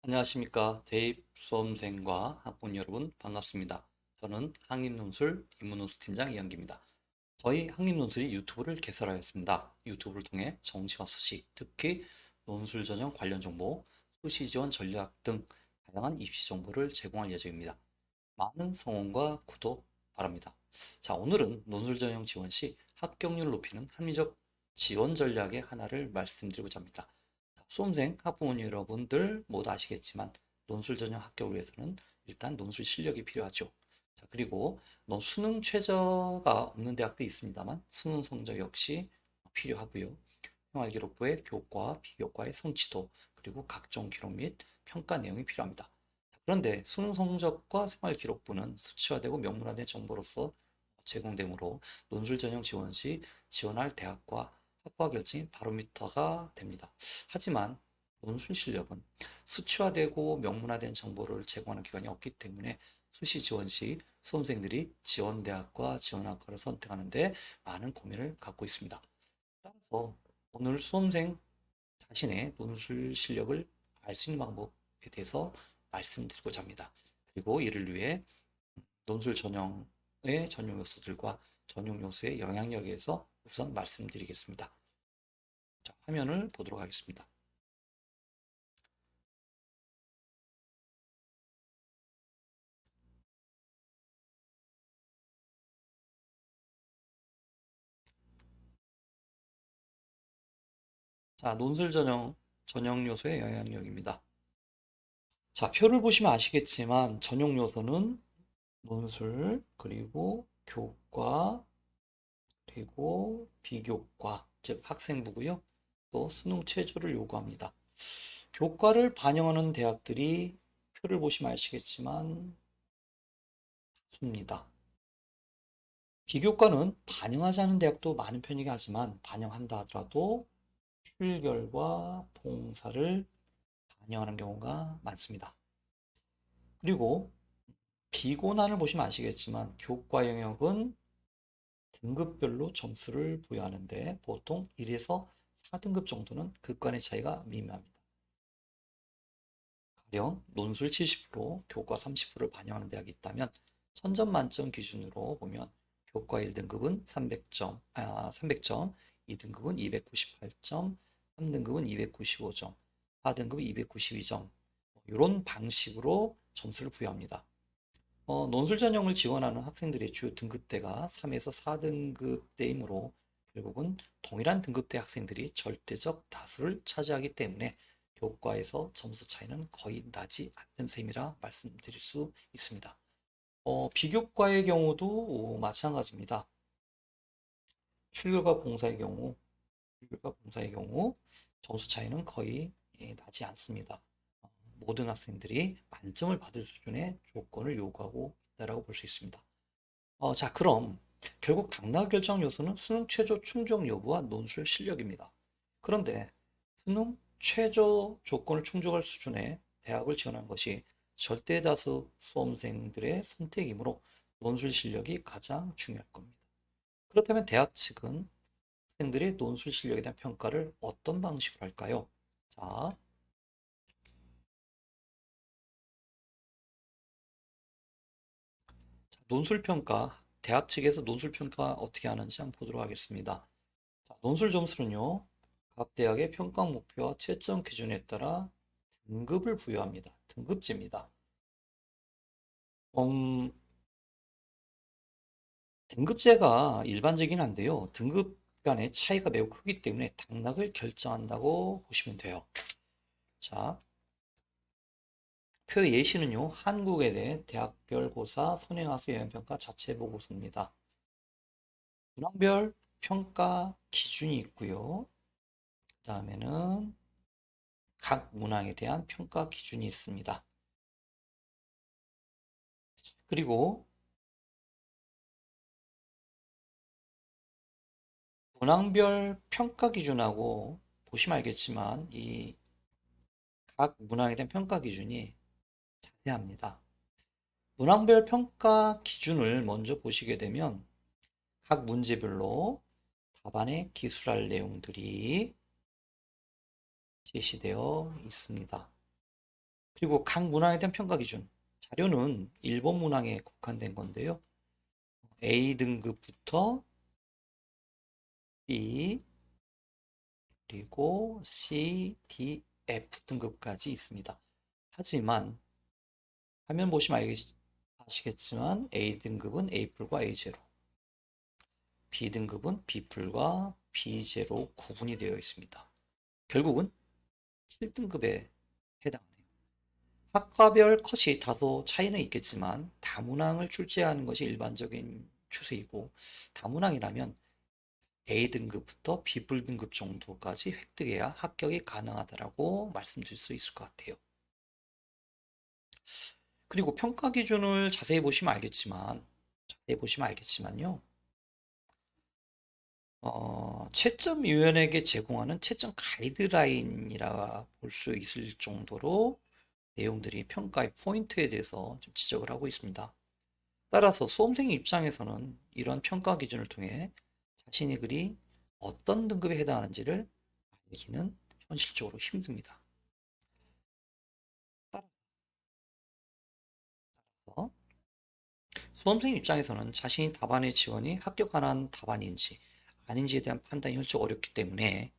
안녕하십니까. 대입 수험생과 학부모 여러분 반갑습니다. 저는 한림논술 인문논술 팀장 이영기입니다. 저희 한림논술이 유튜브를 개설하였습니다. 유튜브를 통해 정시와 수시, 특히 논술 전형 관련 정보, 수시 지원 전략 등 다양한 입시 정보를 제공할 예정입니다. 많은 성원과 구독 바랍니다. 자, 오늘은 논술 전형 지원 시 합격률을 높이는 합리적 지원 전략의 하나를 말씀드리고자 합니다. 수험생 학부모 여러분들 모두 아시겠지만 논술 전형 합격을 위해서는 일단 논술 실력이 필요하죠. 자, 그리고 수능 최저가 없는 대학도 있습니다만 수능 성적 역시 필요하고요. 생활기록부의 교과, 비교과의 성취도, 그리고 각종 기록 및 평가 내용이 필요합니다. 그런데 수능 성적과 생활기록부는 수치화되고 명문화된 정보로서 제공되므로 논술 전형 지원 시 지원할 대학과 학과 결정이 바로미터가 됩니다. 하지만 논술 실력은 수치화되고 명문화된 정보를 제공하는 기관이 없기 때문에 수시 지원 시 수험생들이 지원 대학과 지원 학과를 선택하는데 많은 고민을 갖고 있습니다. 따라서 오늘 수험생 자신의 논술 실력을 알 수 있는 방법에 대해서 말씀드리고자 합니다. 그리고 이를 위해 논술 전형의 전용 요소들과 전용 요소의 영향력에 대해서 우선 말씀드리겠습니다. 자, 화면을 보도록 하겠습니다. 자, 논술 전형 요소의 영향력입니다. 자, 표를 보시면 아시겠지만 전용 요소는 논술, 그리고 교과, 그리고 비교과, 즉 학생부고요. 또 수능 최저를 요구합니다. 교과를 반영하는 대학들이 표를 보시면 아시겠지만 다수입니다. 비교과는 반영하지 않은 대학도 많은 편이긴 하지만 반영한다 하더라도 출결과 봉사를 반영하는 경우가 많습니다. 그리고 비고난을 보시면 아시겠지만 교과 영역은 등급별로 점수를 부여하는데 보통 1에서 4등급 정도는 급간의 차이가 미미합니다. 가령 논술 70%, 교과 30%를 반영하는 대학이 있다면 1000점 만점 기준으로 보면 교과 1등급은 300점, 2등급은 298점, 3등급은 295점, 4등급은 292점. 이런 방식으로 점수를 부여합니다. 논술 전형을 지원하는 학생들의 주요 등급대가 3에서 4등급대이므로 결국은 동일한 등급대 학생들이 절대적 다수를 차지하기 때문에 교과에서 점수 차이는 거의 나지 않는 셈이라 말씀드릴 수 있습니다. 비교과의 경우도 마찬가지입니다. 출결과 봉사의 경우, 출결과 봉사의 경우 점수 차이는 거의 나지 않습니다. 모든 학생들이 만점을 받을 수준의 조건을 요구하고 있다고 볼 수 있습니다. 자, 그럼 결국 당락 결정 요소는 수능 최저 충족 여부와 논술 실력입니다. 그런데 수능 최저 조건을 충족할 수준의 대학을 지원한 것이 절대 다수 수험생들의 선택이므로 논술 실력이 가장 중요할 겁니다. 그렇다면 대학 측은 학생들의 논술 실력에 대한 평가를 어떤 방식으로 할까요? 자, 논술 평가, 대학 측에서 논술 평가 어떻게 하는지 한번 보도록 하겠습니다. 자, 논술 점수는요, 각 대학의 평가 목표와 채점 기준에 따라 등급을 부여합니다. 등급제입니다. 음, 등급제가 일반적이긴 한데요. 등급 간의 차이가 매우 크기 때문에 당락을 결정한다고 보시면 돼요. 자, 표 예시는요, 한국에 대학별 고사 선행학습 영향평가 자체 보고서입니다. 문항별 평가 기준이 있고요. 그 다음에는 각 문항에 대한 평가 기준이 있습니다. 그리고 문항별 평가 기준하고 보시면 알겠지만 이 각 문항에 대한 평가 기준이 자세합니다. 문항별 평가 기준을 먼저 보시게 되면 각 문제별로 답안에 기술할 내용들이 제시되어 있습니다. 그리고 각 문항에 대한 평가 기준. 자료는 일본 문항에 국한된 건데요. A 등급부터 B, 그리고 C, D, F 등급까지 있습니다. 하지만 화면 보시면 아시겠지만 A 등급은 A풀과 A0, B 등급은 B풀과 B0 구분이 되어 있습니다. 결국은 7등급에 해당하네요. 학과별 컷이 다소 차이는 있겠지만 다문항을 출제하는 것이 일반적인 추세이고, 다문항이라면 A등급부터 B불등급 정도까지 획득해야 합격이 가능하다라고 말씀드릴 수 있을 것 같아요. 그리고 평가 기준을 자세히 보시면 알겠지만요. 채점위원에게 제공하는 채점 가이드라인이라 볼 수 있을 정도로 내용들이 평가의 포인트에 대해서 좀 지적을 하고 있습니다. 따라서 수험생 입장에서는 이런 평가 기준을 통해 자신의 글이 어떤 등급에 해당하는지를 알기는 현실적으로 힘듭니다. 따라서 수험생 입장에서는 자신이 답안의 지원이 합격 가능한 답안인지 아닌지에 대한 판단이 현실적으로 어렵기 때문에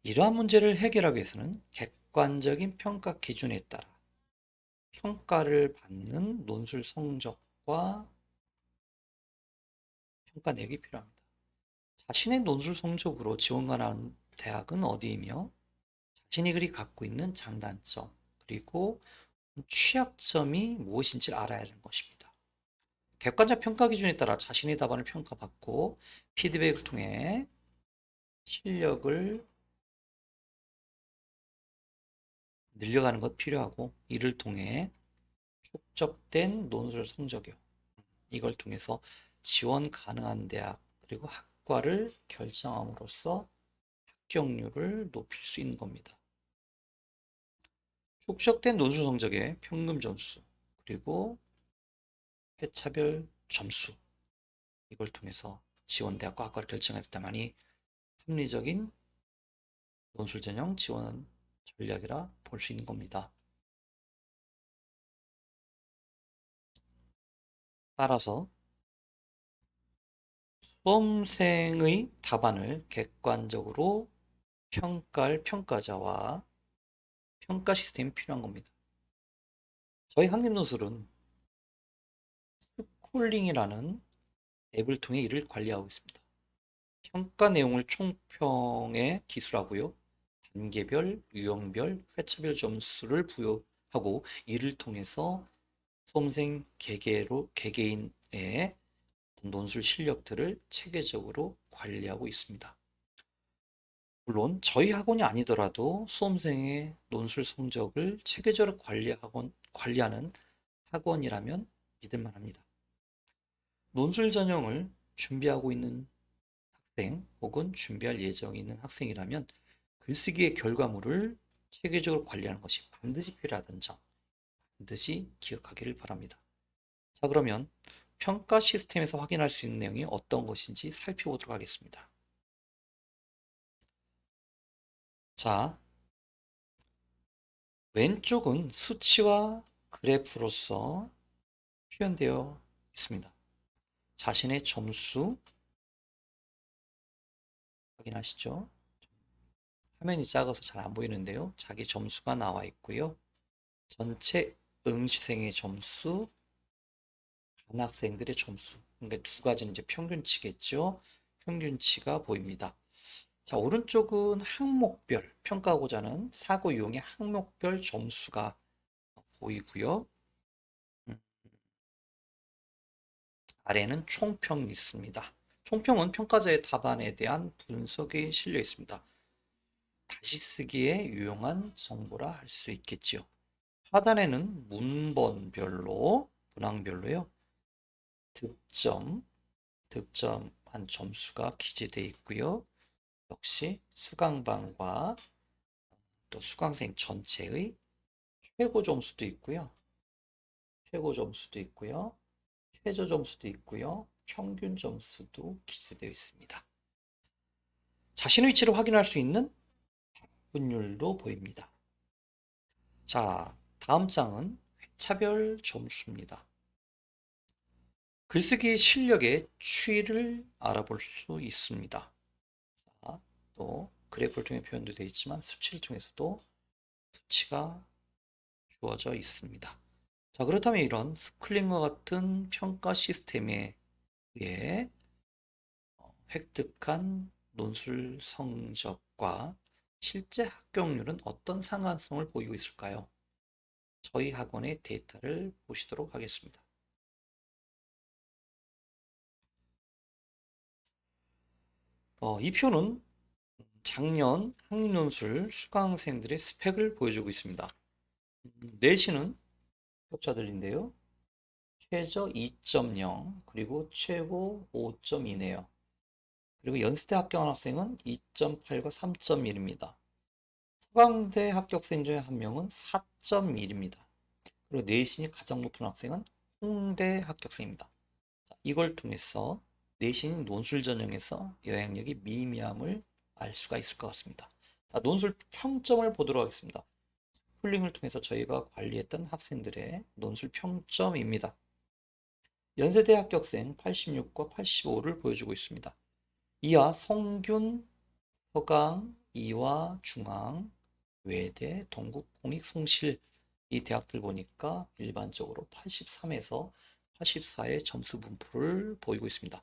이러한 문제를 해결하기 위해서는 객관적인 평가 기준에 따라 평가를 받는 논술 성적과 평가 내역이 필요합니다. 자신의 논술 성적으로 지원 가능한 대학은 어디이며 자신이 글이 갖고 있는 장단점 그리고 취약점이 무엇인지를 알아야 하는 것입니다. 객관적 평가 기준에 따라 자신의 답안을 평가받고 피드백을 통해 실력을 늘려가는 것 필요하고, 이를 통해 축적된 논술 성적이요. 이걸 통해서 지원 가능한 대학 그리고 학과를 결정함으로써 합격률을 높일 수 있는 겁니다. 축적된 논술 성적의 평균 점수 그리고 회차별 점수, 이걸 통해서 지원 대학과 학과를 결정할 때만이 합리적인 논술 전형 지원 전략이라 볼 수 있는 겁니다. 따라서 수험생의 답안을 객관적으로 평가할 평가자와 평가 시스템이 필요한 겁니다. 저희 한림노술은 스콜링이라는 앱을 통해 이를 관리하고 있습니다. 평가 내용을 총평에 기술하고요. 단계별, 유형별, 회차별 점수를 부여하고, 이를 통해서 수험생 개개인의 논술 실력들을 체계적으로 관리하고 있습니다. 물론 저희 학원이 아니더라도 수험생의 논술 성적을 체계적으로 관리하는 학원이라면 믿을 만합니다. 논술 전형을 준비하고 있는 학생 혹은 준비할 예정이 있는 학생이라면 글쓰기의 결과물을 체계적으로 관리하는 것이 반드시 필요하다는 점 반드시 기억하기를 바랍니다. 자, 그러면 평가 시스템에서 확인할 수 있는 내용이 어떤 것인지 살펴보도록 하겠습니다. 자, 왼쪽은 수치와 그래프로서 표현되어 있습니다. 자신의 점수 확인하시죠? 화면이 작아서 잘 안 보이는데요. 자기 점수가 나와 있고요. 전체 응시생의 점수, 반학생들의 점수. 그러니까 두 가지는 이제 평균치겠죠. 평균치가 보입니다. 자, 오른쪽은 항목별, 평가하고자 하는 사고 유형의 항목별 점수가 보이고요. 음, 아래는 총평이 있습니다. 총평은 평가자의 답안에 대한 분석이 실려 있습니다. 다시 쓰기에 유용한 정보라 할 수 있겠지요. 하단에는 문번별로, 문항별로요. 득점한 점수가 기재되어 있고요. 역시 수강반과 또 수강생 전체의 최고 점수도 있고요. 최고 점수도 있고요. 최저 점수도 있고요. 평균 점수도 기재되어 있습니다. 자신의 위치를 확인할 수 있는 분율도 보입니다. 자, 다음 장은 회차별 점수입니다. 글쓰기 실력의 추이를 알아볼 수 있습니다. 자, 또 그래프를 통해 표현도 되어 있지만 수치를 통해서도 수치가 주어져 있습니다. 자, 그렇다면 이런 스클린과 같은 평가 시스템에 의해 획득한 논술 성적과 실제 합격률은 어떤 상관성을 보이고 있을까요? 저희 학원의 데이터를 보시도록 하겠습니다. 이 표는 작년 학년술 수강생들의 스펙을 보여주고 있습니다. 내신은 합격자들인데요. 최저 2.0 그리고 최고 5.2네요. 그리고 연세대 합격한 학생은 2.8과 3.1입니다. 수강대 합격생 중에 한 명은 4.1입니다. 그리고 내신이 가장 높은 학생은 홍대 합격생입니다. 자, 이걸 통해서 내신 논술 전형에서 영향력이 미미함을 알 수가 있을 것 같습니다. 자, 논술 평점을 보도록 하겠습니다. 폴링을 통해서 저희가 관리했던 학생들의 논술 평점입니다. 연세대 합격생 86과 85를 보여주고 있습니다. 이하 성균, 서강, 이화, 중앙, 외대, 동국, 공익, 송실 이 대학들 보니까 일반적으로 83에서 84의 점수 분포를 보이고 있습니다.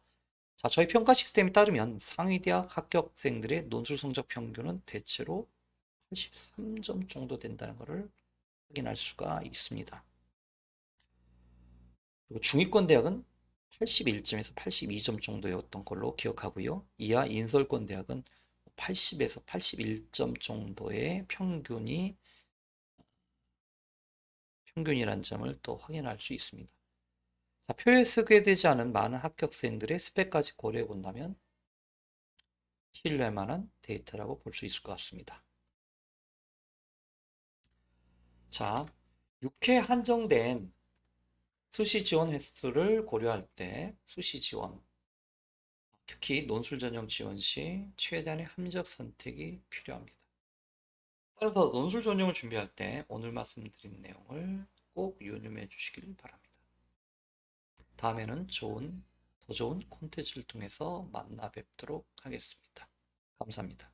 자, 저희 평가 시스템에 따르면 상위 대학 합격생들의 논술 성적 평균은 대체로 83점 정도 된다는 것을 확인할 수가 있습니다. 그리고 중위권 대학은 81점에서 82점 정도였던 걸로 기억하고요. 이하 인설권 대학은 80에서 81점 정도의 평균이란 점을 또 확인할 수 있습니다. 자, 표에 소개되지 않은 많은 합격생들의 스펙까지 고려해 본다면 신뢰할 만한 데이터라고 볼 수 있을 것 같습니다. 자, 6회 한정된 수시 지원 횟수를 고려할 때 수시 지원, 특히 논술 전형 지원 시 최대한의 합리적 선택이 필요합니다. 따라서 논술 전형을 준비할 때 오늘 말씀드린 내용을 꼭 유념해 주시길 바랍니다. 다음에는 더 좋은 콘텐츠를 통해서 만나 뵙도록 하겠습니다. 감사합니다.